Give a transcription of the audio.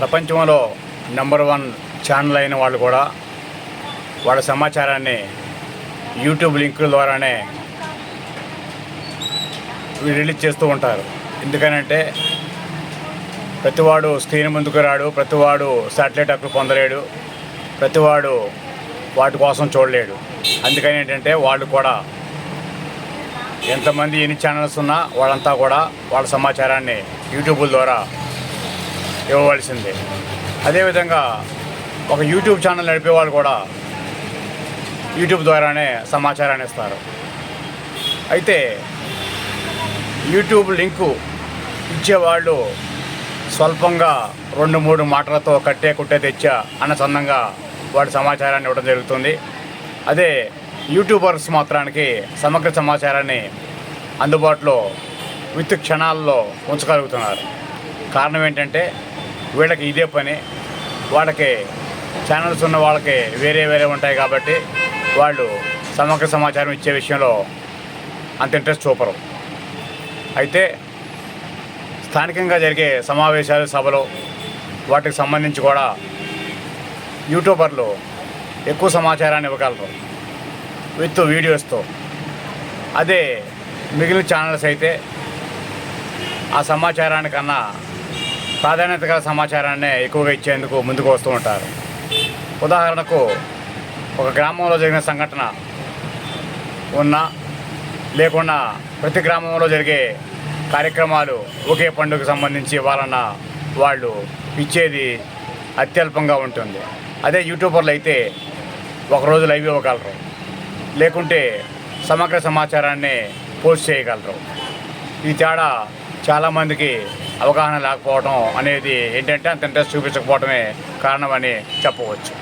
ప్రపంచంలో number 1 channel అయిన వాళ్ళు కూడా వాళ్ళ సమాచారాన్ని యూట్యూబ్ లింకుల ద్వారానే రిలీజ్ చేస్తూ ఉంటారు. ఎందుకనంటే ప్రతివాడు స్క్రీన్ ముందుకు రాడు, ప్రతివాడు శాటిలైట్ హక్కులు పొందలేడు, ప్రతివాడు వాటి కోసం చూడలేడు. అందుకని ఏంటంటే వాళ్ళు కూడా ఎంతమంది ఎన్ని ఛానల్స్ ఉన్నా వాళ్ళంతా కూడా వాళ్ళ సమాచారాన్ని యూట్యూబ్ ద్వారా ఇవ్వవలసిందే. అదేవిధంగా ఒక యూట్యూబ్ ఛానల్ నడిపే వాళ్ళు కూడా యూట్యూబ్ ద్వారానే సమాచారాన్ని ఇస్తారు. అయితే యూట్యూబ్ లింకు ఇచ్చేవాళ్ళు స్వల్పంగా 2-3 మాటలతో కట్టే కుట్టే తెచ్చా అన్న చందంగా వాడి సమాచారాన్ని ఇవ్వడం జరుగుతుంది. అదే యూట్యూబర్స్ మాత్రానికి సమగ్ర సమాచారాన్ని అందుబాటులో విత్ క్షణాల్లో ఉంచగలుగుతున్నారు. కారణం ఏంటంటే వీళ్ళకి ఇదే పని, వాళ్ళకి ఛానల్స్ ఉన్న వాళ్ళకి వేరే ఉంటాయి కాబట్టి వాళ్ళు సమగ్ర సమాచారం ఇచ్చే విషయంలో అంత ఇంట్రెస్ట్ చూపరు. అయితే స్థానికంగా జరిగే సమావేశాలు, సభలు వాటికి సంబంధించి కూడా యూట్యూబర్లు ఎక్కువ సమాచారాన్ని ఇవ్వగలరు విత్ వీడియోస్తో. అదే మిగిలిన ఛానల్స్ అయితే ఆ సమాచారానికన్నా ప్రాధాన్యత గల సమాచారాన్ని ఎక్కువగా ఇచ్చేందుకు ముందుకు వస్తూ ఉంటారు. ఉదాహరణకు ఒక గ్రామంలో జరిగిన సంఘటన ఉన్నా లేకున్నా ప్రతి గ్రామంలో జరిగే కార్యక్రమాలు ఒకే పండుగకు సంబంధించి ఇవ్వాలన్నా వాళ్ళు ఇచ్చేది అత్యల్పంగా ఉంటుంది. అదే యూట్యూబర్లు అయితే ఒకరోజు లైవ్ ఇవ్వగలరు, లేకుంటే సమగ్ర సమాచారాన్ని పోస్ట్ చేయగలరు. ఈ తేడా చాలామందికి అవగాహన లేకపోవడం అనేది ఏంటంటే అంత ఇంట్రెస్ట్ చూపించకపోవడమే కారణమని చెప్పవచ్చు.